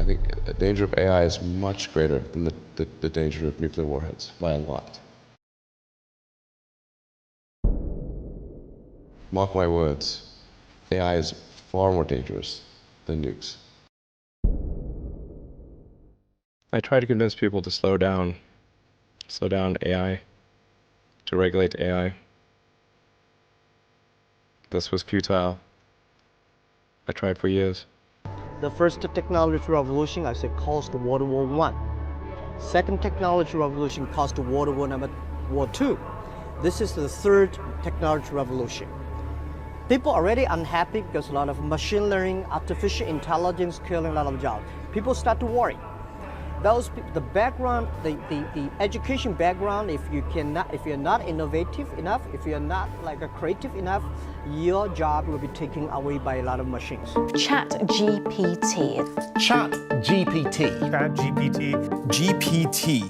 I think the danger of AI is much greater than the danger of nuclear warheads by a lot. Mark my words, AI is far more dangerous than nukes. I try to convince people to slow down AI, to regulate AI. This was futile. I tried for years. The first technology revolution, I say, caused World War I. Second technology revolution caused World War II. This is the third technology revolution. People are already unhappy because a lot of machine learning, artificial intelligence killing a lot of jobs. People start to worry. The background, the education background, if you're not innovative enough, if you're not like a creative enough, your job will be taken away by a lot of machines. ChatGPT. GPT.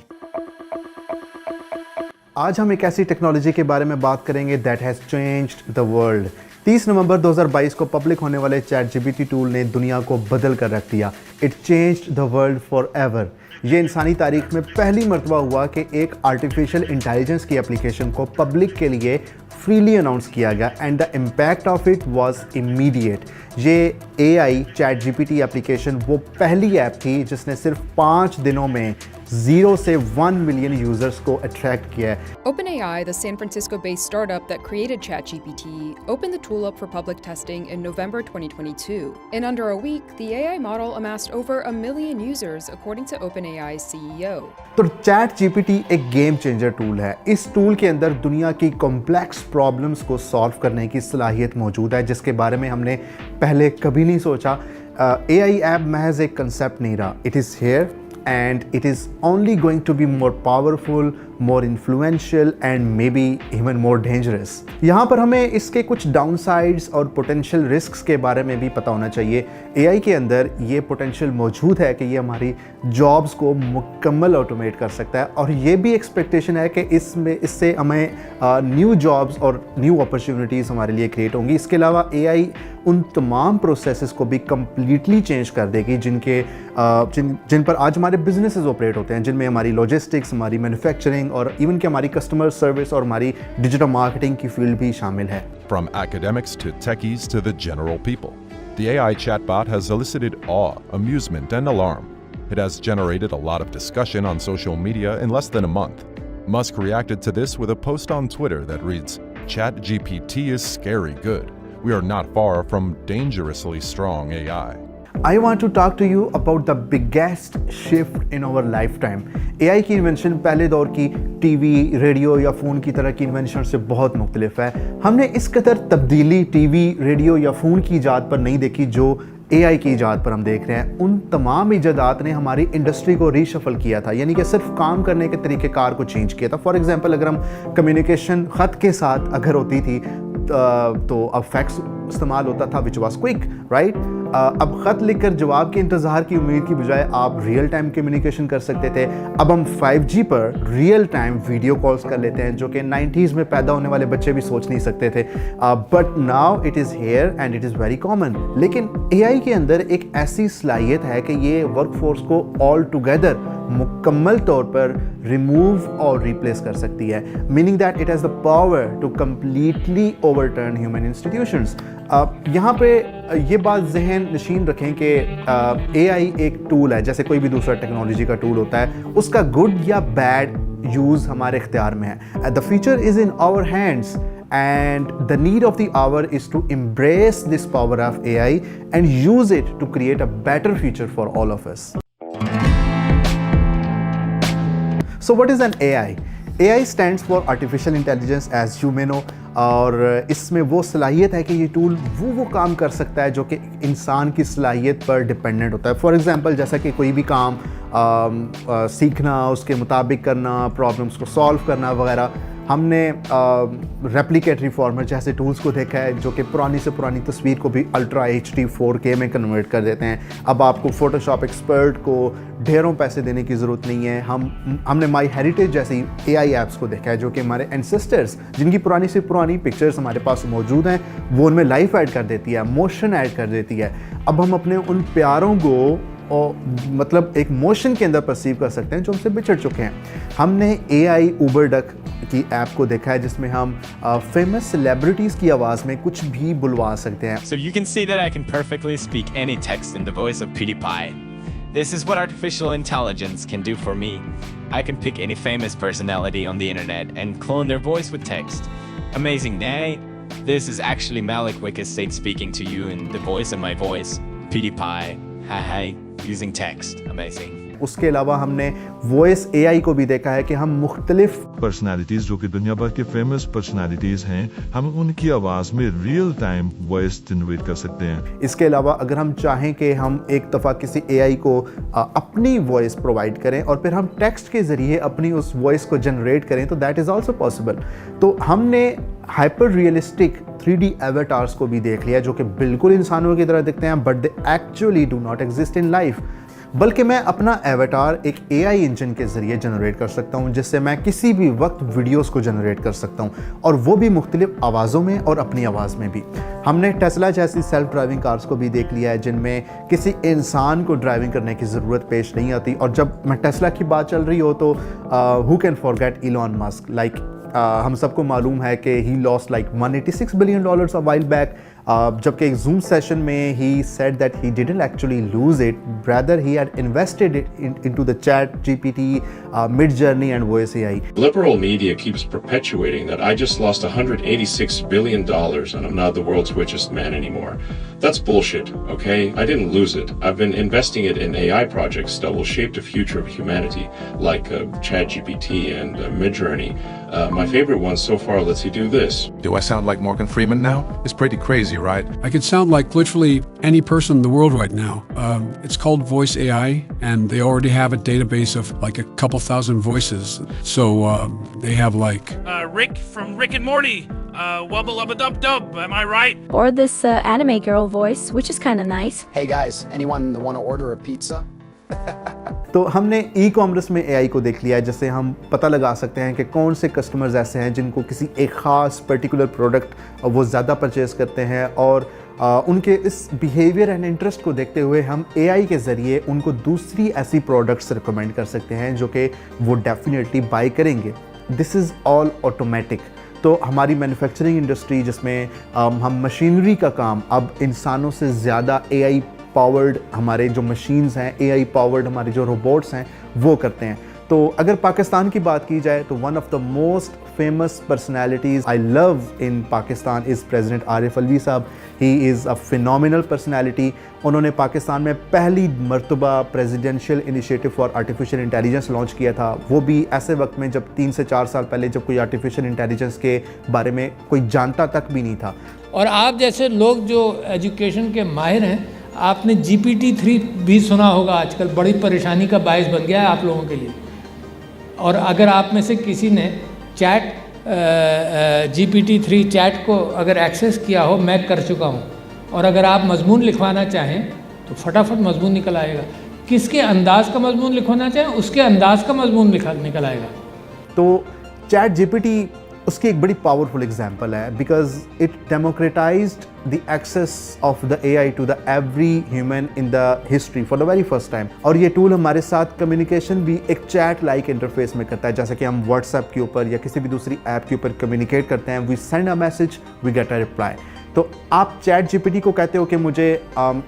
आज हम एक ऐसी technology के बारे में बात करेंगे that has changed the world. 30 नवंबर 2022 को पब्लिक होने वाले ChatGPT टूल ने दुनिया को बदल कर रख दिया। It changed the world for ever. ये इंसानी तारीख में पहली मर्तबा हुआ कि एक आर्टिफिशियल इंटेलिजेंस की एप्लीकेशन को पब्लिक के लिए फ्रीली अनाउंस किया गया and the impact of it was immediate. ये AI ChatGPT एप्लीकेशन वो पहली ऐप थी जिसने सिर्फ 5 दिनों में 0 से 1 मिलियन यूजर्स को अट्रैक्ट किया है। OpenAI, the San Francisco-based startup that created ChatGPT, opened the tool up for public testing in November 2022. In under a week, the AI model amassed over 1 million users, according to OpenAI's CEO. तो ChatGPT एक game changer tool है। इस tool के अंदर दुनिया की complex problems को solve करने की सलाहियत मौजूद है, जिसके बारे में हमने पहले कभी नहीं सोचा। AI ऐप महज एक कंसेप्ट नहीं रहा। It is here and it is only going to be more powerful, more influential and maybe even more dangerous. यहाँ पर हमें इसके कुछ डाउनसाइड्स और पोटेंशियल रिस्क्स के बारे में भी पता होना चाहिए। AI के अंदर ये पोटेंशियल मौजूद है कि ये हमारी जॉब्स को मुकम्मल ऑटोमेट कर सकता है और ये भी एक्सपेक्टेशन है कि इससे हमें न्यू जॉब्स और न्यू अपॉर्चुनिटीज़ हमारे लिए क्रिएट होंगी। इसके अलावा AI उन तमाम प्रोसेसेस को भी कम्प्लीटली चेंज कर देगी जिन पर आज हमारे बिजनेसेस ऑपरेट होते हैं, जिनमें हमारी लॉजिस्टिक्स, हमारी मैन्युफैक्चरिंग और इवन कि हमारी कस्टमर सर्विस और हमारी डिजिटल मार्केटिंग की फील्ड भी शामिल है। From academics to techies to the general people, the AI chatbot has elicited awe, amusement, and alarm. It has generated a lot of discussion on social media in less than a month. Musk reacted to this with a post on Twitter that reads, "ChatGPT is scary good. We are not far from dangerously strong AI." I want to talk to you about the biggest shift in our lifetime. AI की invention पहले दौर की TV, radio या phone की तरह की invention से बहुत मुख्तलिफ है। हमने इस कदर तब्दीली टीवी, रेडियो या फ़ोन की ईजाद पर नहीं देखी जो AI की ईजाद पर हम देख रहे हैं। उन तमाम ईजादात ने हमारी इंडस्ट्री को रीशफल किया था, यानी कि सिर्फ काम करने के तरीक़ेकार को चेंज किया था। फॉर एग्जांपल, अगर हम कम्युनिकेशन ख़त के साथ अगर होती थी तो अब फैक्स इस्तेमाल होता था, विच वाज क्विक, राइट। अब ख़त लिखकर जवाब के इंतज़ार की उम्मीद की बजाय आप रियल टाइम कम्युनिकेशन कर सकते थे। अब हम 5G पर रियल टाइम वीडियो कॉल्स कर लेते हैं, जो कि 90s में पैदा होने वाले बच्चे भी सोच नहीं सकते थे। But now it is here and it is very common. लेकिन AI के अंदर एक ऐसी सलाहियत है कि ये वर्कफोर्स को ऑल टुगेदर मुकम्मल तौर पर रिमूव और रिप्लेस कर सकती है, meaning that it has the power to completely overturn human institutions. यहाँ पे ये बात जहन नशीन रखें कि AI एक टूल है, जैसे कोई भी दूसरा टेक्नोलॉजी का टूल होता है। उसका गुड या बैड यूज़ हमारे इख्तियार में है। The future is in our hands and the need of the hour is to embrace this power of AI and use it to create a better future for all of us. So what is an AI? AI stands for Artificial Intelligence, as you may know, और इसमें वो सलाहियत है कि ये tool वो काम कर सकता है जो कि इंसान की सलाहियत पर डिपेंडेंट होता है। फॉर एग्ज़ाम्पल, जैसा कि कोई भी काम सीखना, उसके मुताबिक करना, प्रॉब्लम्स को सॉल्व करना वगैरह। हमने रेप्लिकेटरी फॉर्मेट जैसे टूल्स को देखा है जो कि पुरानी से पुरानी तस्वीर को भी अल्ट्रा HD 4K में कन्वर्ट कर देते हैं। अब आपको फोटोशॉप एक्सपर्ट को ढेरों पैसे देने की ज़रूरत नहीं है। हमने माई हेरिटेज जैसी AI ऐप्स को देखा है जो कि हमारे एंसेस्टर्स, जिनकी पुरानी से पुरानी पिक्चर्स हमारे पास मौजूद हैं, वो उनमें लाइफ ऐड कर देती है, मोशन ऐड कर देती है। अब हम अपने उन प्यारों को मतलब एक मोशन के अंदर परसीव कर सकते हैं जो हमसे बिछड़ चुके हैं। हमने AI उबर डक की ऐप को देखा है जिसमें हम फेमस सेलिब्रिटीज़ की आवाज़ में कुछ भी बुलवा सकते हैं। So you can see that I can perfectly speak any text in the voice of PewDiePie. This is what artificial intelligence can do for me. I can pick any famous personality on the internet and clone their voice with text. Amazing, nay? This is actually Malik Wick Estate speaking to you in the voice of my voice. PewDiePie, hi, using text. Amazing. उसके अलावा हमने voice AI को भी देखा है कि हम मुख्तलिफ पर्सनालिटीज जो कि दुनिया भर के फेमस पर्सनालिटीज हैं, हम उनकी आवाज में रियल टाइम वॉइस जनरेट कर सकते हैं। इसके अलावा अगर हम चाहें कि हम एक दफ़ा किसी AI को अपनी वॉइस प्रोवाइड करें और फिर हम टेक्स्ट के ज़रिए अपनी उस वॉइस को जनरेट करें तो दैट इज़ आल्सो पॉसिबल। तो हमने हाइपर रियलिस्टिक 3D एवेटार्स को भी देख लिया जो कि बिल्कुल इंसानों की तरह दिखते हैं but they actually do not exist in life. बल्कि मैं अपना एवेटार एक AI इंजन के ज़रिए जनरेट कर सकता हूं जिससे मैं किसी भी वक्त वीडियोस को जनरेट कर सकता हूं और वो भी मुख्तलिफ आवाज़ों में और अपनी आवाज़ में भी। हमने टेस्ला जैसी सेल्फ ड्राइविंग कार्स को भी देख लिया है जिनमें किसी इंसान को ड्राइविंग करने की ज़रूरत पेश नहीं आती। और जब मैं टेस्ला की बात चल रही हो तो who can forget Elon Musk. Like हम सबको मालूम है कि he lost like $186 billion a while back, जबकि एक जूम सेशन में he said that he didn't actually lose it, rather he had invested it into the ChatGPT, Midjourney and Voice AI. Liberal media keeps perpetuating that I just lost $186 billion and I'm not the world's richest man anymore. That's bullshit, okay? I didn't lose it. I've been investing it in AI projects that will shape the future of humanity, like ChatGPT and Midjourney. My favorite one so far lets you do this. Do I sound like Morgan Freeman now? It's pretty crazy, right? I could sound like literally any person in the world right now. It's called Voice AI, and they already have a database of like a couple thousand voices. So they have like Rick from Rick and Morty. Wubba lubba dub dub. Am I right? Or this anime girl voice, which is kind of nice. Hey guys, anyone want to order a pizza? तो हमने e-commerce में AI को देख लिया है जिससे हम पता लगा सकते हैं कि कौन से कस्टमर्स ऐसे हैं जिनको किसी एक ख़ास पर्टिकुलर प्रोडक्ट वो ज़्यादा परचेज़ करते हैं और उनके इस बिहेवियर एंड इंटरेस्ट को देखते हुए हम AI के ज़रिए उनको दूसरी ऐसी प्रोडक्ट्स रिकमेंड कर सकते हैं जो कि वो डेफिनेटली बाय करेंगे। This is all automatic. तो हमारी मैन्युफैक्चरिंग इंडस्ट्री जिसमें हम मशीनरी का काम अब इंसानों से ज़्यादा AI पावर्ड हमारे जो मशीन्स हैं, AI पावर्ड हमारे जो रोबोट्स हैं वो करते हैं। तो अगर पाकिस्तान की बात की जाए तो one of the most famous personalities I love in Pakistan is president Arif Alvi sahab. He is a phenomenal personality. उन्होंने पाकिस्तान में पहली मरतबा presidential initiative for artificial intelligence launch किया था, वो भी ऐसे वक्त में जब 3 से 4 साल पहले जब कोई आर्टिफिशियल इंटेलिजेंस के बारे में कोई जानता तक भी नहीं था। और आप जैसे लोग जो एजुकेशन के माहिर हैं, आपने GPT-3 भी सुना होगा, आजकल बड़ी परेशानी का बायस बन गया है आप लोगों के लिए। और अगर आप में से किसी ने चैट GPT-3 चैट को अगर एक्सेस किया हो, मैं कर चुका हूँ, और अगर आप मजमून लिखवाना चाहें तो फटाफट मजमून निकल आएगा। किसके अंदाज का मजमून लिखवाना चाहें उसके अंदाज का मजमून निकल आएगा। तो चैट GPT उसकी एक बड़ी पावरफुल एग्जाम्पल है because it democratized the access of the AI to the every human in the history for the very first time. और ये टूल हमारे साथ कम्युनिकेशन भी एक चैट लाइक इंटरफेस में करता है, जैसे कि हम व्हाट्सएप के ऊपर या किसी भी दूसरी ऐप के ऊपर कम्युनिकेट करते हैं। We send a message, we get a reply. तो आप चैट GPT को कहते हो कि मुझे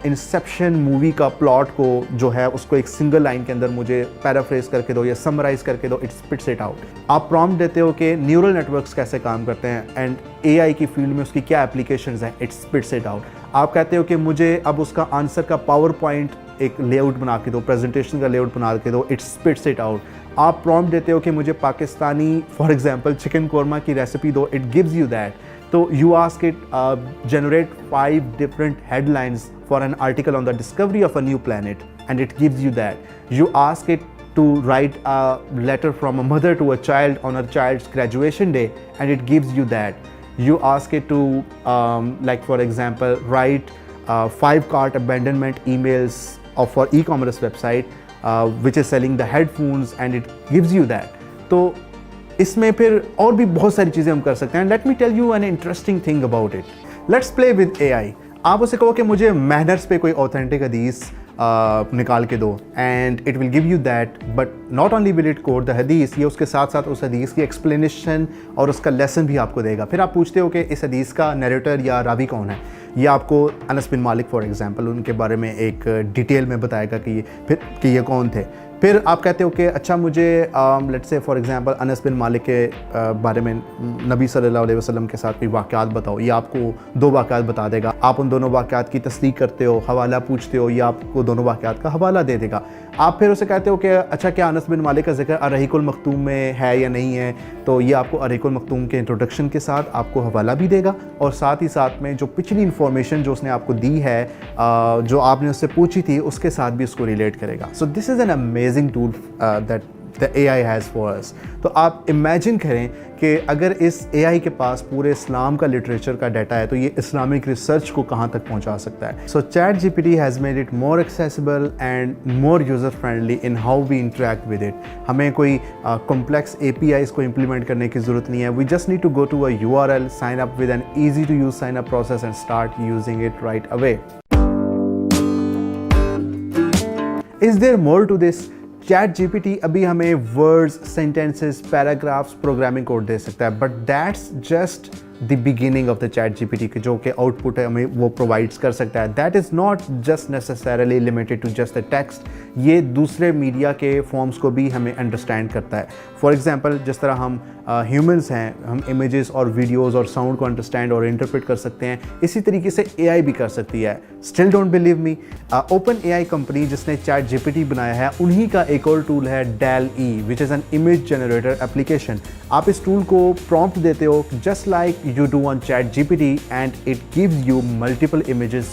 इंसेप्शन मूवी का प्लॉट को जो है उसको एक सिंगल लाइन के अंदर मुझे पैराफ्रेज करके दो या समराइज करके दो, इट स्पिट्स इट आउट। आप प्रॉम्प्ट देते हो कि न्यूरल नेटवर्क्स कैसे काम करते हैं एंड AI की फील्ड में उसकी क्या एप्लीकेशंस हैं, इट स्पिट्स इट आउट। आप कहते हो कि मुझे अब उसका आंसर का पावर पॉइंट एक लेआउट बना के दो, प्रेजेंटेशन का लेआउट बना के दो, इट स्पिट्स इट आउट। आप प्रॉम्प्ट देते हो कि मुझे Pakistani for example chicken korma की रेसिपी दो, it gives you that. So you ask it, generate 5 different headlines for an article on the discovery of a new planet, and it gives you that. You ask it to write a letter from a mother to a child on a child's graduation day, and it gives you that. You ask it to, like for example, write 5 cart abandonment emails for e-commerce website, which is selling the headphones, and it gives you that. तो इसमें फिर और भी बहुत सारी चीज़ें हम कर सकते हैं। Let me tell you an interesting thing about it. Let's play with AI। आप उसे कहो कि मुझे मैनर्स पे कोई ऑथेंटिक हदीस निकाल के दो and it will give you that, but not only will it quote the हदीस, ये उसके साथ साथ उस हदीस की एक्सप्लेनेशन और उसका लेसन भी आपको देगा। फिर आप पूछते हो कि इस हदीस का नरेटर या रावी कौन है, ये आपको अनस बिन मालिक फॉर एग्जांपल उनके बारे में एक डिटेल में बताएगा कि ये कौन थे। फिर आप कहते हो कि अच्छा मुझे let's say for example Anas बिन मालिक के बारे में नबी सल्लल्लाहु अलैहि वसल्लम के साथ कोई वाक़यात बताओ, ये आपको 2 वाक़यात बता देगा। आप उन दोनों वाक़यात की तस्दीक करते हो, हवाला पूछते हो, ये आपको दोनों वाक़यात का हवाला दे देगा। आप फिर उसे कहते हो कि अच्छा क्या अनस बिन मालिक का जिक्र अर्रहीकुल मख्तूम में है या नहीं है, तो ये आपको अर्रहीकुल मख्तूम के इंट्रोडक्शन के साथ आपको हवाला भी देगा और साथ ही साथ में जो पिछली इन्फॉर्मेशन जो उसने आपको दी है, जो आपने उससे पूछी थी, उसके साथ भी उसको रिलेट करेगा। So this is an amazing tool that the AI has for us. तो आप इमेजिन करें कि अगर इस AI के पास पूरे इस्लाम का लिटरेचर का डाटा है तो ये इस्लामिक रिसर्च को कहाँ तक पहुँचा सकता है। So ChatGPT has made it more accessible and more user friendly in how we interact with it. हमें कोई कॉम्प्लेक्स APIs को इम्प्लीमेंट करने की ज़रूरत नहीं है। We just need to go to a URL, sign up with an easy to use sign up process and start using it right away. Is there more to this? ChatGPT अभी हमें words, sentences, paragraphs, programming code दे सकता है, but that's just the beginning of the ChatGPT के जो कि output है हमें वो प्रोवाइड्स कर सकता है। That is not just necessarily limited to just the text, ये दूसरे मीडिया के फॉर्म्स को भी हमें अंडरस्टैंड करता है। फॉर एग्जांपल जिस तरह हम ह्यूमंस हैं, हम इमेजेस और वीडियोस और साउंड को अंडरस्टैंड और इंटरप्रेट कर सकते हैं, इसी तरीके से AI भी कर सकती है। Still don't believe me, open AI company जिसने ChatGPT बनाया है, उन्हीं का एक और टूल है DALL-E which is an image generator application. आप इस टूल को प्रॉम्प्ट देते हो just like you do on ChatGPT and it gives you multiple images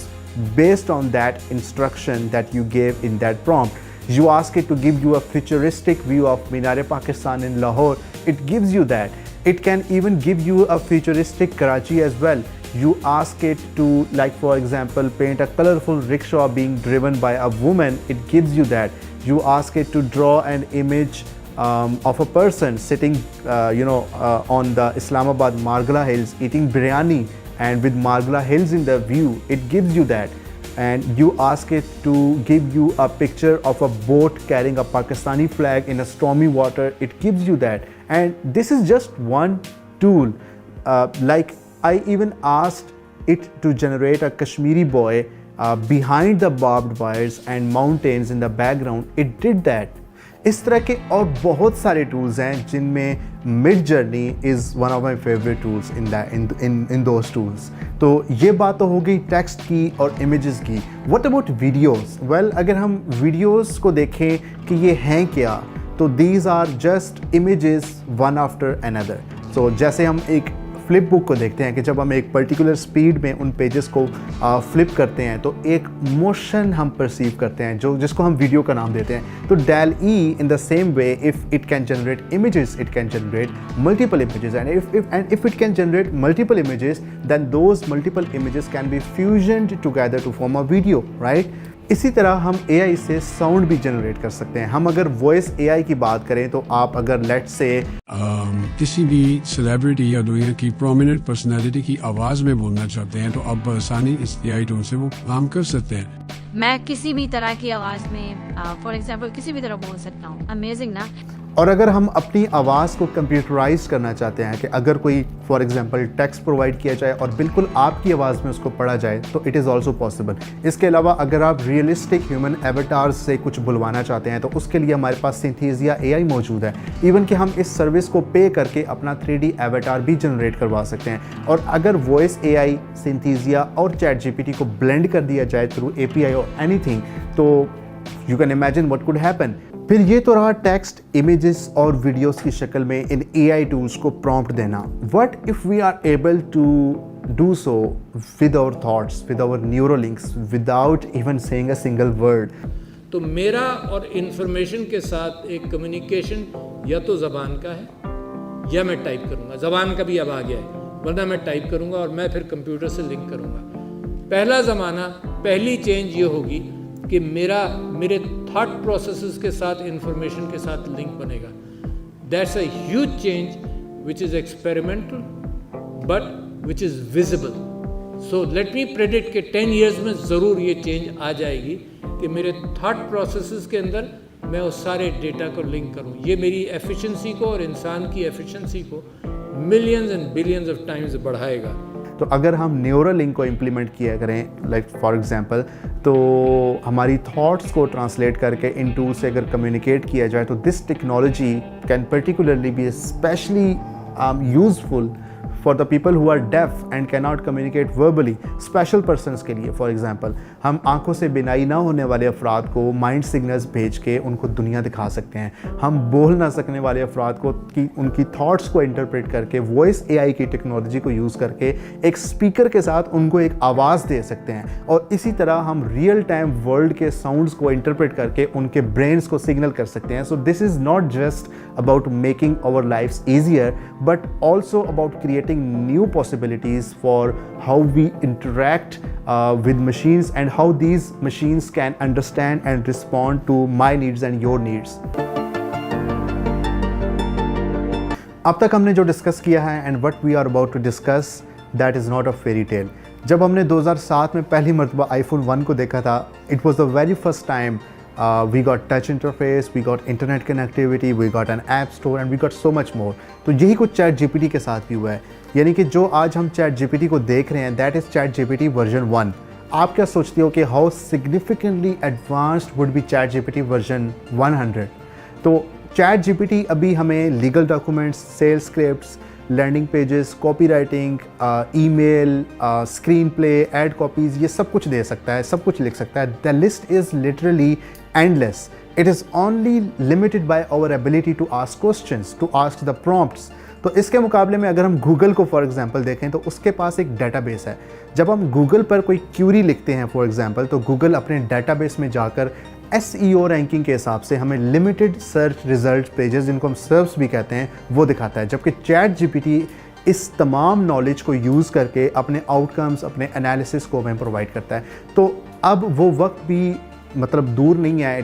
based on that instruction that you gave in that prompt. You ask it to give you a futuristic view of Minar-e-Pakistan in Lahore, it gives you that. It can even give you a futuristic Karachi as well. You ask it to, like for example, paint a colorful rickshaw being driven by a woman, it gives you that. You ask it to draw an image of a person sitting on the Islamabad Margala Hills eating biryani and with Margala Hills in the view, it gives you that. And you ask it to give you a picture of a boat carrying a Pakistani flag in a stormy water, it gives you that. And this is just one tool. Like I even asked it to generate a Kashmiri boy behind the barbed wires and mountains in the background, it did that. इस तरह के और बहुत सारे tools हैं जिनमें mid journey is one of my favourite tools in those tools. तो ये बात तो हो गई टेक्स्ट की और इमेजेस की। What about videos? वेल, अगर हम वीडियोस को देखें कि ये हैं क्या, तो these are just images one after another. So जैसे हम एक फ्लिप बुक को देखते हैं कि जब हम एक पर्टिकुलर स्पीड में उन पेजेस को फ्लिप करते हैं तो एक मोशन हम परसीव करते हैं जिसको हम वीडियो का नाम देते हैं। तो DALL-E in the same way, if it can generate images, it can generate multiple images, and if it can generate multiple images, then those multiple images can be fusioned together to form a video, right? इसी तरह हम AI से sound भी generate कर सकते हैं। हम अगर वॉइस AI की बात करें तो आप अगर लेट्स से किसी भी सेलिब्रिटी या दुनिया की प्रोमिनेंट पर्सनैलिटी की आवाज़ में बोलना चाहते हैं तो अब आसानी इस AI टूल से वो काम कर सकते हैं। मैं किसी भी तरह की आवाज़ में फॉर एग्जांपल किसी भी तरह बोल सकता हूँ। अमेजिंग ना? और अगर हम अपनी आवाज़ को कंप्यूटराइज करना चाहते हैं कि अगर कोई फॉर एग्जांपल टेक्स्ट प्रोवाइड किया जाए और बिल्कुल आपकी आवाज़ में उसको पढ़ा जाए तो इट इज़ ऑल्सो पॉसिबल। इसके अलावा अगर आप रियलिस्टिक ह्यूमन एवेटार्स से कुछ बुलवाना चाहते हैं तो उसके लिए हमारे पास सिंथेसिया AI मौजूद है। इवन कि हम इस सर्विस को पे करके अपना 3D एवेटार भी जनरेट करवा सकते हैं। और अगर वॉइस AI, सिंथेसिया और ChatGPT को ब्लेंड कर दिया जाए थ्रू API और एनीथिंग, तो you can imagine what could happen. फिर ये तो रहा टेक्स्ट, इमेजेस और वीडियोस की शक्ल में इन AI टूल्स को प्रॉम्प्ट देना। What if we are able to do so with our thoughts, with our Neuralinks, without even saying a single word? तो मेरा और इन्फॉर्मेशन के साथ एक कम्युनिकेशन या तो ज़बान का है या मैं टाइप करूँगा। ज़बान का भी अब आ गया है, वरना मैं टाइप करूँगा और मैं फिर कंप्यूटर से लिंक करूँगा। पहला ज़माना, पहली चेंज ये होगी कि मेरे थॉट प्रोसेसेस के साथ इंफॉर्मेशन के साथ लिंक बनेगा। That's a huge change which is experimental but which is visible. So let me predict कि 10 years में ज़रूर ये चेंज आ जाएगी कि मेरे थॉट प्रोसेसेस के अंदर मैं उस सारे डेटा को लिंक करूं। ये मेरी एफिशिएंसी को और इंसान की एफिशिएंसी को millions and billions of times बढ़ाएगा। तो अगर हम न्यूरल लिंक को इम्प्लीमेंट किया करें, लाइक फॉर एग्जांपल, तो हमारी थॉट्स को ट्रांसलेट करके इन टूल से अगर कम्युनिकेट किया जाए, तो this technology can particularly be specially useful for the people who are deaf and can not communicate verbally. Special persons के लिए, फॉर एग्जांपल, हम आंखों से बिनाई ना होने वाले अफराद को माइंड सिग्नल्स भेज के उनको दुनिया दिखा सकते हैं। हम बोल ना सकने वाले अफराद को कि उनकी थॉट्स को इंटरप्रेट करके वॉइस एआई की टेक्नोलॉजी को यूज़ करके एक स्पीकर के साथ उनको एक आवाज़ दे सकते हैं। और इसी तरह हम रियल टाइम वर्ल्ड के साउंड्स को इंटरप्रेट करके उनके ब्रेन्स को सिग्नल कर सकते हैं। So this is not just about making our lives easier, but also about creating new possibilities for how we interact with machines and how these machines can understand and respond to my needs and your needs. अब तक हमने जो discuss किया है and what we are about to discuss, that is not a fairy tale. जब हमने 2007 में पहली मरतबा iPhone 1 को देखा था, it was the very first time we got touch interface, we got internet connectivity, we got an app store and we got so much more. तो यही कुछ चैट जीपीटी के साथ भी हुआ है। यानी कि जो आज हम चैट जीपीटी को देख रहे हैं, that is chat GPT version 1। आप क्या सोचते हो कि how significantly advanced would be chat GPT version 100? तो चैट जीपीटी अभी हमें legal documents, sales scripts, landing pages, copy writing, email, screen play, ad copies, ये सब कुछ दे सकता है, सब कुछ लिख सकता है। The list is literally endless. It is only limited by our ability to ask questions, to ask the prompts. तो इसके मुकाबले में अगर हम गूगल को फॉर एग्जांपल देखें, तो उसके पास एक डेटाबेस है। जब हम गूगल पर कोई क्यूरी लिखते हैं फॉर एग्जांपल, तो गूगल अपने डेटाबेस में जाकर SEO रैंकिंग के हिसाब से हमें लिमिटेड सर्च रिजल्ट पेजेस, जिनको हम सर्व्स भी कहते हैं, वो दिखाता है। जबकि चैट जीपीटी इस तमाम नॉलेज को यूज़ करके अपने आउटकम्स, अपने एनालिसिस को हमें प्रोवाइड करता है। तो अब वो वक्त भी मतलब दूर नहीं है,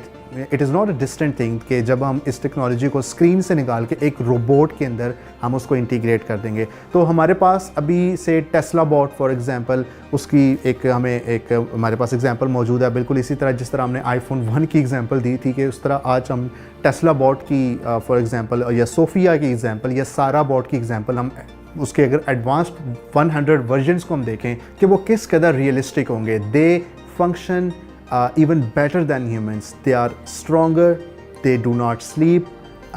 it is not a distant thing कि जब हम इस टेक्नोलॉजी को स्क्रीन से निकाल के एक रोबोट के अंदर हम उसको इंटीग्रेट कर देंगे। तो हमारे पास अभी से टेस्ला बॉट फॉर एग्जांपल, उसकी एक हमारे पास एग्जांपल मौजूद है, बिल्कुल इसी तरह जिस तरह हमने iPhone 1 की एग्जांपल दी थी, कि उस तरह आज हम टेस्ला बॉट की फॉर एग्जांपल, या सोफिया की एग्जांपल, या सारा बॉट की एग्जांपल, हम उसके अगर एडवांस्ड 100 वर्जन्स को हम देखें कि वो किस कदर रियलिस्टिक होंगे। दे function even better than humans. They are stronger, they do not sleep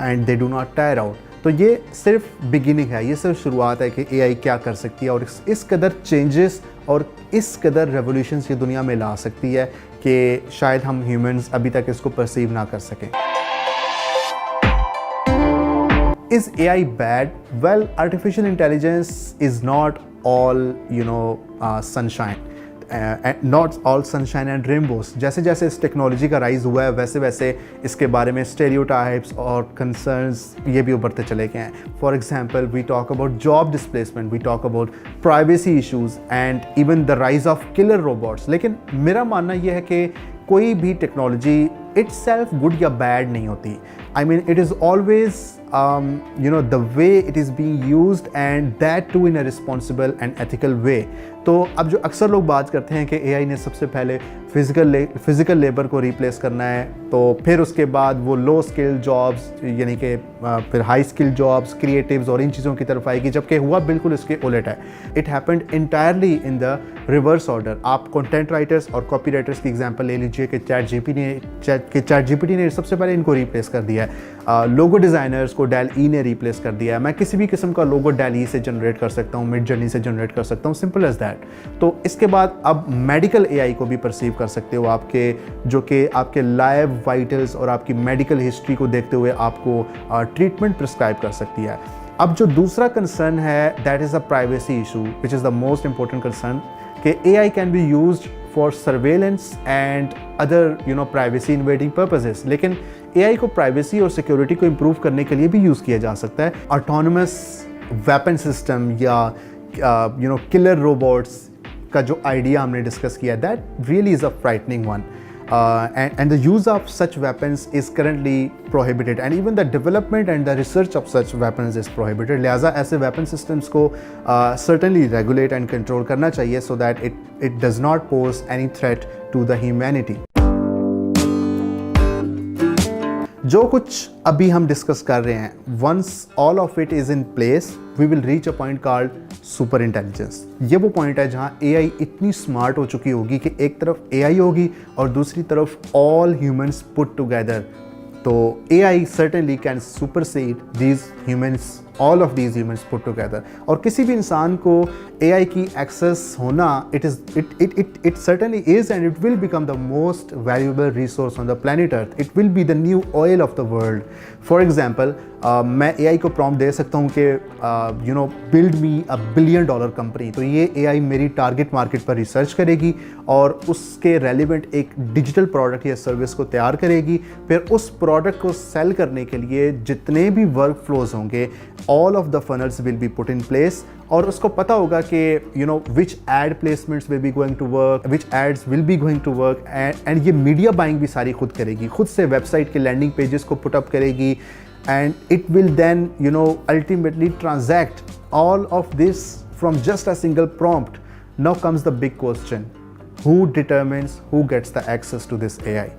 and they do not tire out. तो ये सिर्फ बिगिनिंग है, ये सिर्फ शुरुआत है कि AI क्या कर सकती है और इस कदर चेंजेस और इस कदर रेवोल्यूशंस ये दुनिया में ला सकती है कि शायद हम ह्यूमंस अभी तक इसको परसीव ना कर सकें। Is AI bad? Well, artificial intelligence is not all, sunshine. Not all sunshine and rainbows. जैसे जैसे इस टेक्नोलॉजी का राइज हुआ है, वैसे वैसे इसके बारे में स्टेरियोटाइप्स और कंसर्न्स ये भी उभरते चले गए हैं। For example, we talk about job displacement, we talk about privacy issues and even the rise of killer robots. लेकिन मेरा मानना यह है कि कोई भी टेक्नोलॉजी इटसेल्फ गुड या बैड नहीं होती। I mean, it is always the way it is being used, and that too in a responsible and ethical way. तो अब जो अक्सर लोग बात करते हैं कि AI ने सबसे पहले फिज़िकल लेबर को रिप्लेस करना है, तो फिर उसके बाद वो लो स्किल जॉब्स, यानी कि फिर हाई स्किल जॉब्स, क्रिएटिव्स और इन चीज़ों की तरफ आएगी, जबकि हुआ बिल्कुल इसके उलट है। It happened entirely in the reverse order. आप कंटेंट राइटर्स और कॉपी राइटर्स की एग्जांपल ले लीजिए कि चैट जीपीटी ने सबसे पहले इनको रिप्लेस कर दिया है। लोगो डिज़ाइनर्स को डेल ई ने रिप्लेस कर दिया है। मैं किसी भी किस्म का लोगो डेल ई से जनरेट कर सकता हूँ, मिड जर्नी से जनरेट कर सकता हूँ, सिंपल एज दैट। तो इसके बाद अब मेडिकल AI को भी परसीव कर सकते हो आपके, जो कि आपके लाइव वाइटल्स और आपकी मेडिकल हिस्ट्री को देखते हुए आपको ट्रीटमेंट प्रिस्क्राइब कर सकती है। अब जो दूसरा कंसर्न है, that is a privacy issue, which is the most important concern, कि AI can be used for surveillance and other privacy invading purposes. लेकिन AI को प्राइवेसी और सिक्योरिटी को इम्प्रूव करने के लिए भी यूज़ किया जा सकता है। ऑटोनमस वेपन सिस्टम या किलर रोबोट्स का जो आइडिया हमने डिस्कस किया, that really is a frightening one. and the use of such weapons is currently prohibited, and even the development and the research of such weapons is prohibited. लिहाजा ऐसे weapon systems को certainly regulate and control करना चाहिए so that it does not pose any threat to the humanity. जो कुछ अभी हम discuss कर रहे हैं, once all of it is in place, we will reach a point called super intelligence. ये वो पॉइंट है जहाँ AI इतनी स्मार्ट हो चुकी होगी कि एक तरफ AI होगी और दूसरी तरफ ऑल ह्यूमंस पुट टुगेदर. तो AI certainly can supersede these humans, all of these humans put together. और किसी भी इंसान को AI की एक्सेस होना, it certainly is and it will become the most valuable resource on the planet Earth. It will be the new oil of the world. For example, मैं AI को prompt दे सकता हूँ कि build me $1 billion कंपनी. तो ये AI मेरी target market पर research करेगी और उसके रेलिवेंट एक डिजिटल प्रोडक्ट या सर्विस को तैयार करेगी. फिर उस प्रोडक्ट को सेल करने के लिए जितने भी वर्क फ्लोज होंगे, all of the funnels will be put in place. और उसको पता होगा कि which ad placements will be going to work, which ads will be going to work, and ये मीडिया बाइंग भी सारी खुद करेगी, खुद से वेबसाइट के लैंडिंग पेजेस को पुट अप करेगी, and it will then ultimately transact all of this from just a single prompt. Now comes the big question: who determines who gets the access to this AI?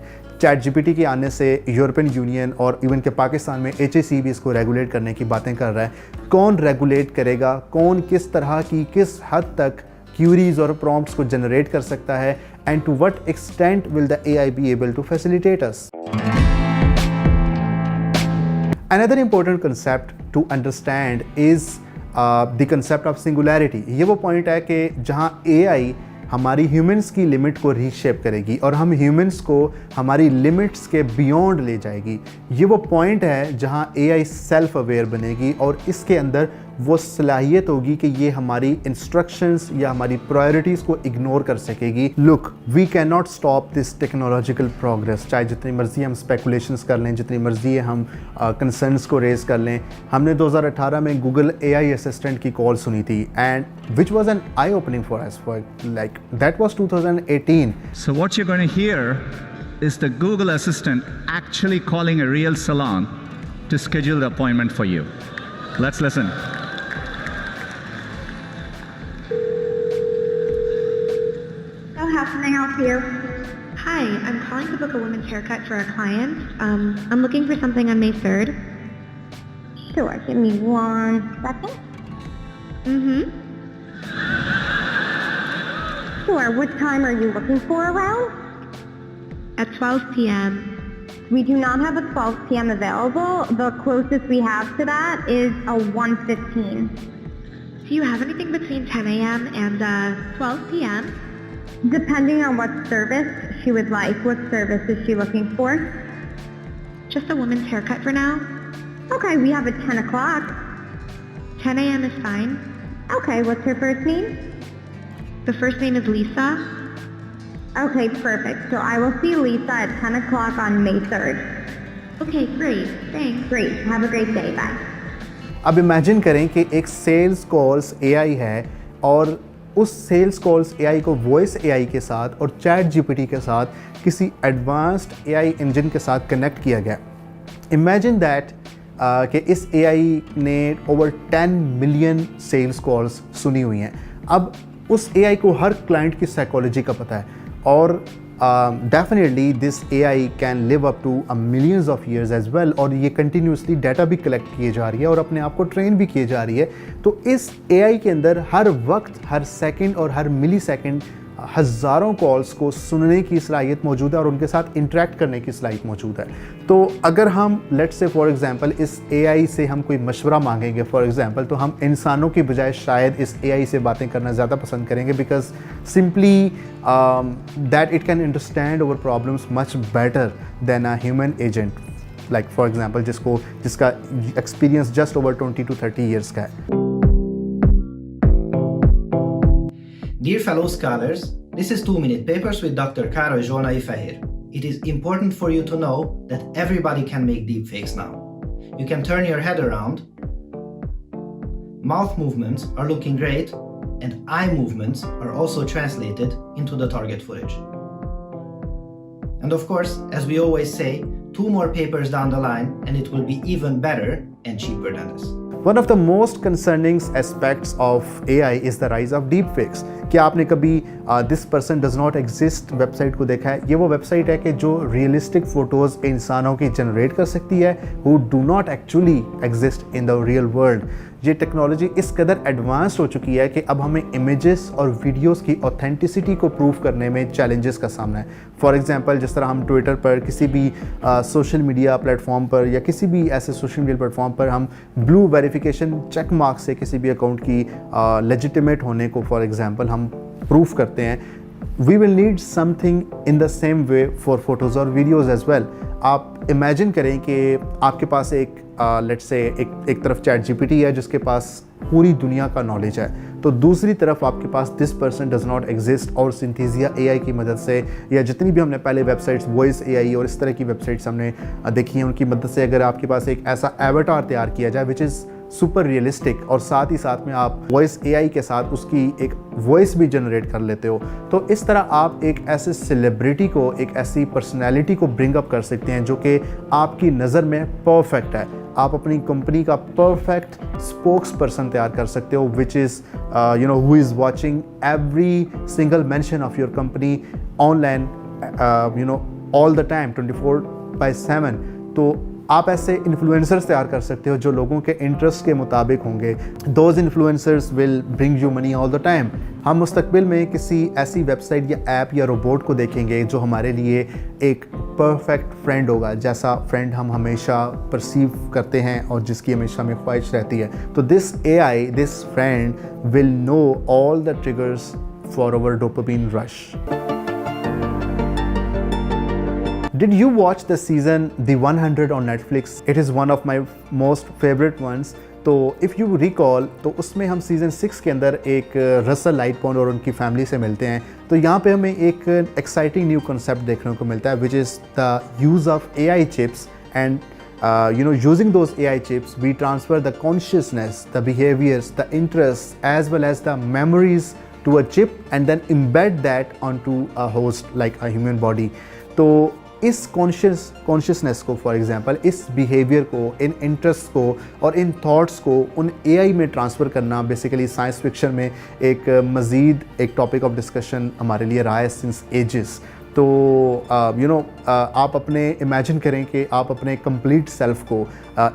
ChatGPT के आने से European union और even के पाकिस्तान में HAC भी इसको regulate करने की बातें कर रहा है. कौन रेगुलेट करेगा, कौन किस तरह की किस हद तक क्यूरीज और प्रॉम्प्ट्स को जनरेट कर सकता है, and to what extent will the AI be able to facilitate us. Another important concept to understand is the concept of singularity. ये वो पॉइंट है कि जहाँ AI हमारी ह्यूमंस की लिमिट को रीशेप करेगी और हम ह्यूमंस को हमारी लिमिट्स के बियॉन्ड ले जाएगी. ये वो पॉइंट है जहां AI सेल्फ अवेयर बनेगी और इसके अंदर वो सलाहियत होगी कि ये हमारी इंस्ट्रक्शंस या हमारी प्रायोरिटीज़ को इग्नोर कर सकेगी. Look, we can not stop this technological progress. चाहे जितनी मर्जी हम स्पेकुलेशंस कर लें, जितनी मर्जी हम कंसर्न्स को रेज कर लें. हमने 2018 में गूगल AI असिस्टेंट की कॉल सुनी थी, and which was an I opening for us, for like that was 2018. So what you're going to hear is the Google Assistant actually calling a real salon to schedule the appointment for you. Let's listen. How can I help you? Hi, I'm calling to book a women's haircut for a client. I'm looking for something on May 3rd. Sure, give me 1 second. Sure, what time are you looking for around? At 12 p.m. We do not have a 12 p.m. available. The closest we have to that is a 1:15. Do you have anything between 10 a.m. and 12 p.m.? Depending on what service she would like. What service is she looking for? Just a woman's haircut for now. Okay, we have a 10 o'clock. 10 a.m. is fine. Okay, what's her first name? The first name is Lisa. Okay, perfect. So I will see Lisa at 10 o'clock on May 3rd. Okay, great. Thanks. Great. Have a great day. Bye. अब imagine करें कि एक sales calls AI है और उस sales calls AI को voice AI के साथ और ChatGPT के साथ किसी एडवांस्ड AI इंजन के साथ कनेक्ट किया गया. इमेजिन दैट कि इस AI ने ओवर 10 मिलियन सेल्स कॉल्स सुनी हुई हैं. अब उस AI को हर क्लाइंट की साइकोलॉजी का पता है और definitely this AI can live up to millions of years as well. और ये कंटिन्यूसली डाटा भी कलेक्ट किए जा रही है और अपने आप को ट्रेन भी किए जा रही है. तो इस AI के अंदर हर वक्त, हर सेकंड और हर मिली सेकंड हज़ारों कॉल्स को सुनने की सलाहियत मौजूद है और उनके साथ इंटरेक्ट करने की सलाहियत मौजूद है. तो अगर हम लेट्स से फॉर एग्जांपल इस AI से हम कोई मशवरा मांगेंगे फॉर एग्जांपल, तो हम इंसानों की बजाय शायद इस AI से बातें करना ज़्यादा पसंद करेंगे, because simply that it can understand our problems much better than a human agent. Like for example जिसका experience just over 20 to 30 years का है. Dear fellow scholars, this is 2-Minute Papers with Dr. Karo Jona Ifahir. It is important for you to know that everybody can make deepfakes now. You can turn your head around. Mouth movements are looking great, and eye movements are also translated into the target footage. And of course, as we always say, 2 more papers down the line and it will be even better and cheaper than this. One of the most concerning aspects of AI is the rise of deepfakes. क्या आपने कभी this person does not exist website को देखा है? ये वो website है कि जो रियलिस्टिक फोटोज़ इंसानों की जनरेट कर सकती है who do not actually exist in the real world. ये टेक्नोलॉजी इस कदर एडवांस्ड हो चुकी है कि अब हमें इमेजेस और वीडियोस की ऑथेंटिसिटी को प्रूव करने में चैलेंजेस का सामना है। फॉर एग्जांपल, जिस तरह हम ट्विटर पर, किसी भी सोशल मीडिया प्लेटफॉर्म पर या किसी भी ऐसे सोशल मीडिया प्लेटफॉर्म पर हम ब्लू वेरिफिकेशन चेक मार्क से किसी भी अकाउंट की लेजिटिमेट होने को फॉर एग्जांपल हम प्रूफ करते हैं। We will need something in the same way for photos और वीडियोज़ एज वेल। आप इमेजिन करें कि आपके पास एक लेट्स से एक तरफ चैट जीपीटी है जिसके पास पूरी दुनिया का नॉलेज है, तो दूसरी तरफ आपके पास this person does not exist और सिंथेसिया एआई की मदद से या जितनी भी हमने पहले वेबसाइट्स वॉइस एआई और इस तरह की वेबसाइट्स हमने देखी हैं उनकी मदद से अगर आपके पास एक ऐसा एवटार तैयार किया जाए विच इज़ सुपर रियलिस्टिक और साथ ही साथ में आप वॉइस एआई के साथ उसकी एक वॉइस भी जनरेट कर लेते हो, तो इस तरह आप एक ऐसे सेलिब्रिटी को, एक ऐसी पर्सनैलिटी को ब्रिंग अप कर सकते हैं जो कि आपकी नज़र में परफेक्ट है। आप अपनी कंपनी का परफेक्ट स्पोक्स पर्सन तैयार कर सकते हो which is who is watching every single mention of your company online all the time 24/7। तो आप ऐसे इन्फ्लुएंसर्स तैयार कर सकते हो जो लोगों के इंटरेस्ट के मुताबिक होंगे। Those influencers will bring you money all the time. हम मुस्तकबिल में किसी ऐसी वेबसाइट या ऐप या रोबोट को देखेंगे जो हमारे लिए एक परफेक्ट फ्रेंड होगा, जैसा फ्रेंड हम हमेशा परसीव करते हैं और जिसकी हमेशा हमें ख्वाहिश रहती है। तो this AI, this friend will know all the triggers for our dopamine rush. Did you watch the season The 100 on Netflix? It is one of my most favorite ones. तो if you recall, तो उसमें हम season 6 के अंदर एक Russell लाइटपॉन्ड और उनकी family से मिलते हैं। तो यहाँ पे हमें एक एक्साइटिंग न्यू कॉन्सेप्ट देखने को मिलता है which is the use of AI chips and using those AI chips we transfer the consciousness, the behaviors, the interests as well as the memories to a chip and then embed that onto a host like a human body. तो इस consciousness को, for example इस behaviour को, इन interest को और इन thoughts को उन AI में ट्रांसफ़र करना बेसिकली साइंस फिक्शन में एक मज़ीद एक टॉपिक ऑफ डिस्कशन हमारे लिए रहा है सिंस एजेस। तो आप अपने इमेजिन करें कि आप अपने कंप्लीट सेल्फ को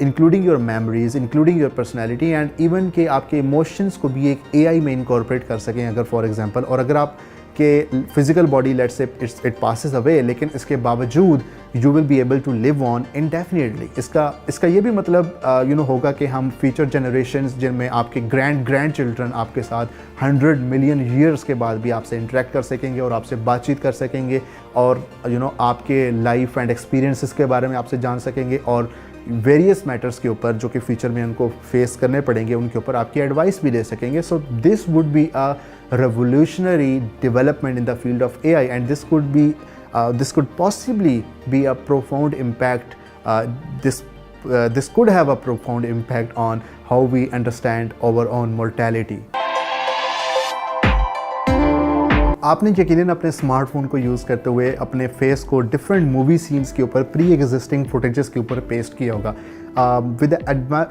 including your memories, including your personality and even के आपके इमोशंस को भी एक एआई में इनकॉर्पोरेट कर सकें अगर फॉर एग्जांपल। और अगर आप कि physical body let's say it passes away, लेकिन इसके बावजूद you will be able to live on indefinitely. इसका ये भी मतलब होगा कि हम फ्यूचर जनरेशन्स जिनमें आपके ग्रैंड चिल्ड्रन आपके साथ 100 मिलियन ईयर्स के बाद भी आपसे इंटरेक्ट कर सकेंगे और आपसे बातचीत कर सकेंगे और आपके लाइफ एंड एक्सपीरियंसेस के बारे में आपसे जान सकेंगे और वेरियस मैटर्स के ऊपर जो कि फ्यूचर में उनको फेस करने पड़ेंगे उनके ऊपर आपकी एडवाइस भी दे सकेंगे। So this would be a revolutionary development in the field of AI, and this could possibly be a profound impact. This could have a profound impact on how we understand our own mortality. आपने यकीनन अपने smartphone को use करते हुए अपने face को different movie scenes के ऊपर प्री एग्जिस्टिंग फुटेजेस के ऊपर पेस्ट किया होगा। With the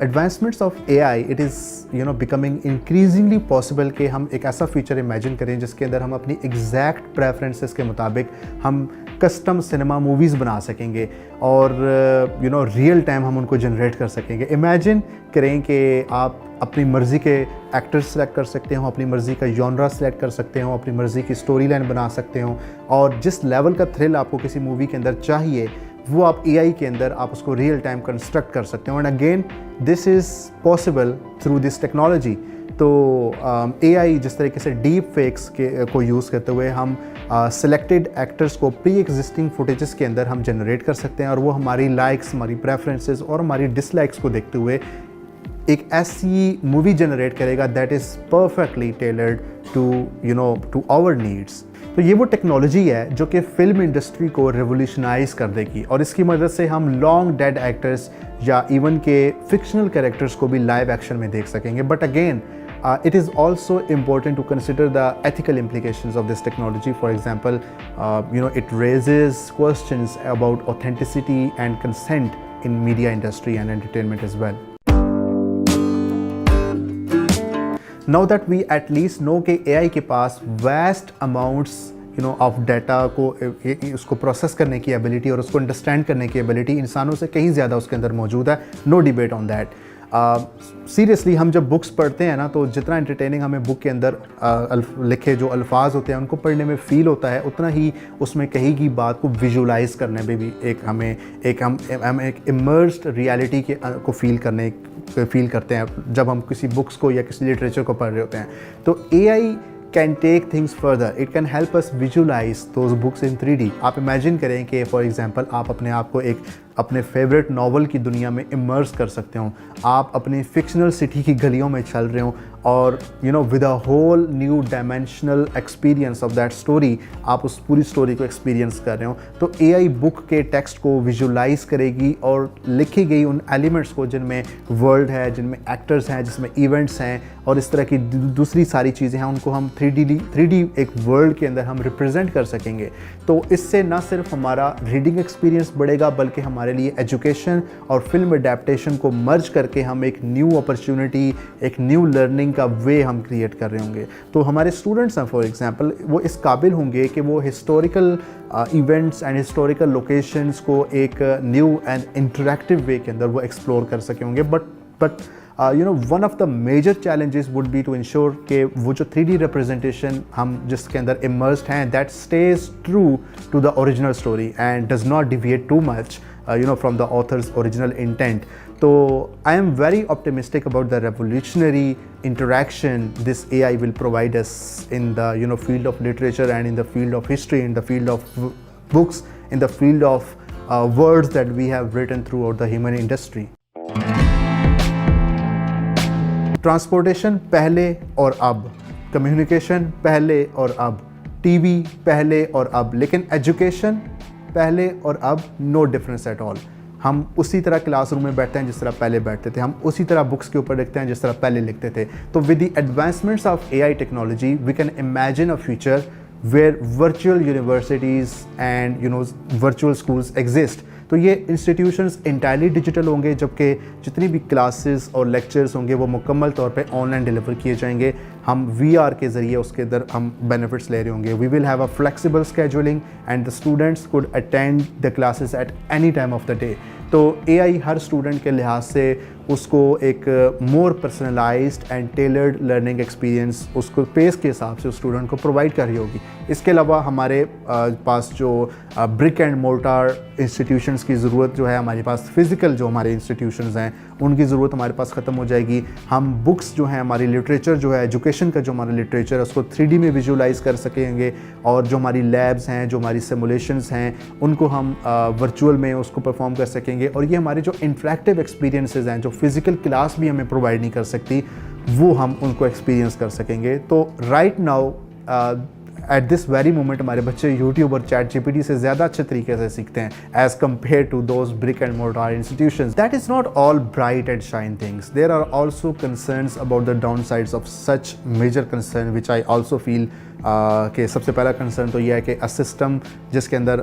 advancements of AI it is becoming increasingly possible कि हम एक ऐसा फीचर इमेजिन करें जिसके अंदर हम अपनी एग्जैक्ट प्रेफरेंसेस के मुताबिक हम कस्टम सिनेमा मूवीज़ बना सकेंगे और रियल टाइम हम उनको जनरेट कर सकेंगे। इमेजिन करें कि आप अपनी मर्ज़ी के एक्टर्स सेलेक्ट कर सकते हो, अपनी मर्ज़ी का जॉनरा सेलेक्ट कर सकते हो, अपनी मर्ज़ी की स्टोरी लाइन बना सकते हो और जिस लेवल का थ्रिल आपको किसी मूवी के अंदर चाहिए वो आप एआई के अंदर आप उसको रियल टाइम कंस्ट्रक्ट कर सकते हो। And again this is possible through this technology. तो एआई जिस तरीके से डीप फेक्स को यूज़ करते हुए हम सिलेक्टेड एक्टर्स को प्री एग्जिस्टिंग फुटेजेस के अंदर हम जनरेट कर सकते हैं और वो हमारी लाइक्स, हमारी प्रेफरेंसेस और हमारी डिसलाइक्स को देखते हुए एक ऐसी मूवी जनरेट करेगा that is perfectly tailored to our needs. तो ये वो टेक्नोलॉजी है जो कि फ़िल्म इंडस्ट्री को रेवोल्यूशनाइज कर देगी और इसकी मदद से हम लॉन्ग डेड एक्टर्स या इवन के फिक्शनल कैरेक्टर्स को भी लाइव एक्शन में देख सकेंगे। But again it is also important to consider the ethical implications of this technology. For example, it raises questions about authenticity and consent in media industry and entertainment as well. Now that we at least know कि AI के पास vast amounts of data को उसको process करने की ability और उसको understand करने की एबिलिटी इंसानों से कहीं ज़्यादा उसके अंदर मौजूद है, no debate on that. Seriously हम जब बुक्स पढ़ते हैं ना, तो जितना एंटरटेनिंग हमें बुक के अंदर लिखे जो अल्फाज होते हैं उनको पढ़ने में फ़ील होता है, उतना ही उसमें कही की बात को विजुलाइज करने में भी हम एक इमर्स्ड रियलिटी के को फील करते हैं जब हम किसी बुक्स को या किसी लिटरेचर को पढ़ रहे होते हैं। तो AI can take things further. It can help us visualize those books in 3D. आप इमेजिन करें कि फॉर एग्जांपल आप अपने आप को एक अपने फेवरेट नॉवल की दुनिया में इमर्स कर सकते हो, आप अपनी फिक्शनल सिटी की गलियों में चल रहे हो और with a whole new dimensional experience of that story आप उस पूरी स्टोरी को एक्सपीरियंस कर रहे हो। तो AI बुक के टेक्स्ट को विजुलाइज करेगी और लिखी गई उन एलिमेंट्स को जिनमें वर्ल्ड है, जिनमें एक्टर्स हैं, जिसमें इवेंट्स हैं और इस तरह की दूसरी सारी चीज़ें हैं, उनको हम 3D एक वर्ल्ड के अंदर हम रिप्रेजेंट कर सकेंगे। तो इससे ना सिर्फ हमारा रीडिंग एक्सपीरियंस बढ़ेगा बल्कि हमारे लिए एजुकेशन और फिल्म अडेप्टेशन को मर्ज करके हम एक न्यू अपॉर्चुनिटी, एक न्यू लर्निंग का वे हम क्रिएट कर रहे होंगे। तो हमारे स्टूडेंट्स हैं फॉर एग्जांपल, वो इस काबिल होंगे कि वो historical events and historical locations को एक न्यू एंड इंटरेक्टिव वे के अंदर वो एक्सप्लोर कर सके होंगे। But one of the major challenges would be to ensure कि वो जो 3D रिप्रेजेंटेशन हम जिसके अंदर इमर्स्ड हैं that stage true to the original story and does not deviate too much from the author's original intent. So I am very optimistic about the revolutionary interaction this AI will provide us in the field of literature and in the field of history, in the field of books, in the field of words that we have written throughout the human industry. Transportation पहले और अब, communication पहले और अब, TV पहले और अब, लेकिन education पहले और अब नो डिफरेंस एट ऑल। हम उसी तरह क्लासरूम में बैठते हैं जिस तरह पहले बैठते थे, हम उसी तरह बुक्स के ऊपर लिखते हैं जिस तरह पहले लिखते थे। तो with the advancements of AI technology we can imagine a future where virtual universities and virtual schools exist. तो ये इंस्टीट्यूशंस इंटायरली डिजिटल होंगे, जबकि जितनी भी क्लासेस और लेक्चर्स होंगे वो मुकम्मल तौर पे ऑनलाइन डिलीवर किए जाएंगे। हम VR के ज़रिए उसके अंदर हम बेनिफिट्स ले रहे होंगे। We will have a flexible scheduling and the students could attend the classes at any time of the day. तो AI हर स्टूडेंट के लिहाज से उसको एक more personalised and tailored learning experience उसको पेस के हिसाब से उस स्टूडेंट को प्रोवाइड कर रही होगी। इसके अलावा हमारे पास जो ब्रिक एंड मोर्टार इंस्टीट्यूशंस की ज़रूरत जो है, हमारे पास फिज़िकल जो हमारे इंस्टीट्यूशंस हैं उनकी ज़रूरत हमारे पास ख़त्म हो जाएगी। हम बुक्स जो हैं, हमारी लिटरेचर जो है, एजुकेशन का जो हमारा लिटरेचर है उसको 3D में विजुलाइज़ कर सकेंगे और जो हमारी लैब्स हैं, जो हमारी सिमुलेशंस हैं, उनको हम वर्चुअल में उसको परफॉर्म कर सकेंगे। और ये हमारे जो इंटरेक्टिव एक्सपीरियंसेस हैं, जो फिज़िकल क्लास भी हमें प्रोवाइड नहीं कर सकती, वो हम उनको एक्सपीरियंस कर सकेंगे। तो right now at this very moment हमारे बच्चे यूट्यूब और ChatGPT से ज़्यादा अच्छे तरीके से सीखते हैं as compared to those brick and mortar institutions. That is not all bright and shine things, there are also concerns about the downsides of such major concern which I also feel कि सबसे पहला concern तो यह है कि a system जिसके अंदर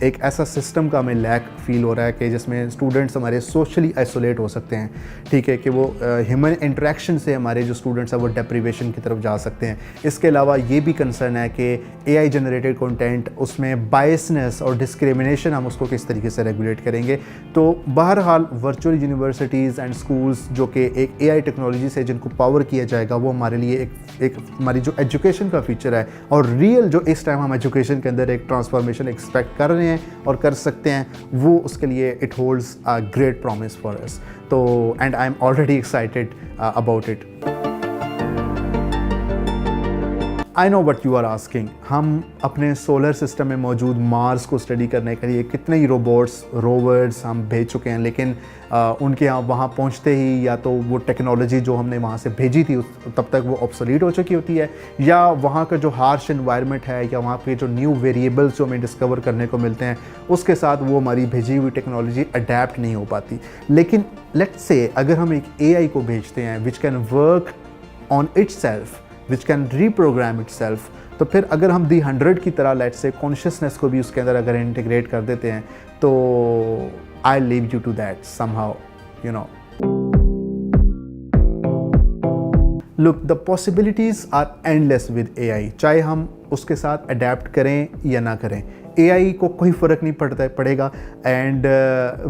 एक ऐसा सिस्टम का हमें लैक फील हो रहा है कि जिसमें स्टूडेंट्स हमारे सोशली आइसोलेट हो सकते हैं। ठीक है कि वो ह्यूमन इंटरेक्शन से हमारे जो स्टूडेंट्स हैं वो डेप्रीवेशन की तरफ जा सकते हैं। इसके अलावा ये भी कंसर्न है कि AI जनरेटेड कंटेंट, उसमें बायसनेस और डिस्क्रिमिनेशन हम उसको किस तरीके से रेगुलेट करेंगे। तो बहरहाल वर्चुअल यूनिवर्सिटीज़ एंड स्कूल्स जो कि एक AI टेक्नोलॉजी से जिनको पावर किया जाएगा, वो हमारे लिए एक हमारी जो एजुकेशन का फीचर है और रियल जो इस टाइम हम एजुकेशन के अंदर एक ट्रांसफॉर्मेशन एक्सपेक्ट कर रहे हैं और कर सकते हैं, वो उसके लिए it holds a great promise for us. तो and I am already excited about it. I know what you are asking, हम अपने सोलर सिस्टम में मौजूद मार्स को स्टडी करने के लिए कितने ही रोबोट्स, रोवर्स हम भेज चुके हैं, लेकिन उनके यहाँ वहाँ पहुँचते ही या तो वो टेक्नोलॉजी जो हमने वहाँ से भेजी थी तब तक वो ऑब्सोलीट हो चुकी होती है, या वहाँ का जो हार्श एनवायरनमेंट है या वहाँ पे जो न्यू वेरिएबल्स जो हमें डिस्कवर करने को मिलते हैं उसके साथ वो हमारी भेजी हुई टेक्नोलॉजी अडेप्ट नहीं हो पाती। लेकिन लेट्स से अगर हम एक AI को भेजते हैं which can work on itself, which can reprogram itself, तो फिर अगर हम The 100 की तरह लेट्स से कॉन्शियसनेस को भी उसके अंदर अगर इंटीग्रेट कर देते हैं तो I leave you to that somehow, you know. Look, the possibilities are endless with AI. चाहे हम उसके साथ अडेप्ट करें या ना करें, AI को कोई फ़र्क नहीं पड़ेगा and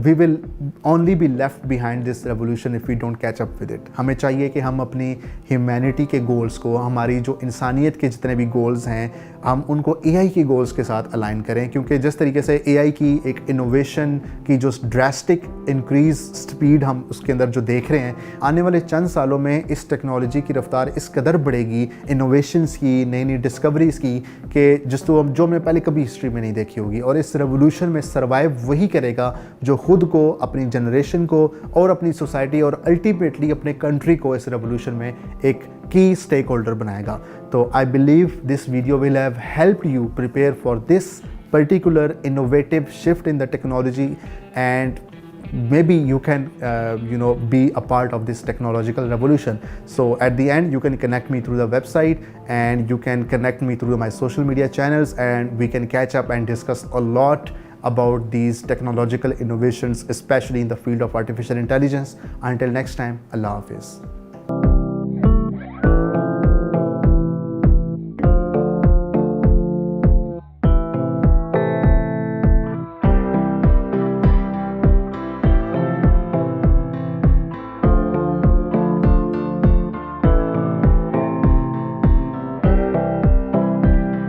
we will only be left behind this revolution if we don't catch up with it. हमें चाहिए कि हम अपनी ह्यूमैनिटी के गोल्स को, हमारी जो इंसानियत के जितने भी गोल्स हैं, हम उनको AI की गोल्स के साथ अलाइन करें, क्योंकि जिस तरीके से AI की एक इनोवेशन की जो ड्रास्टिक इंक्रीज स्पीड हम उसके अंदर जो देख रहे हैं, आने वाले चंद सालों में इस टेक्नोलॉजी की रफ्तार इस कदर बढ़ेगी, इनोवेशंस की, नई नई डिस्कवरीज़ की, कि जो हमने पहले कभी हिस्ट्री में नहीं देखी होगी. और इस रेवोल्यूशन में सर्वाइव वही करेगा जो खुद को, अपनी जनरेशन को और अपनी सोसाइटी और अल्टीमेटली अपने कंट्री को इस रेवोल्यूशन में एक की स्टेक होल्डर बनाएगा. तो I believe this video will have helped you prepare for this particular innovative shift in the technology, and maybe you can be a part of this technological revolution. So at the end you can connect me through the website, and you can connect me through my social media channels, and we can catch up and discuss a lot about these technological innovations, especially in the field of artificial intelligence. Until next time, Allah Hafiz.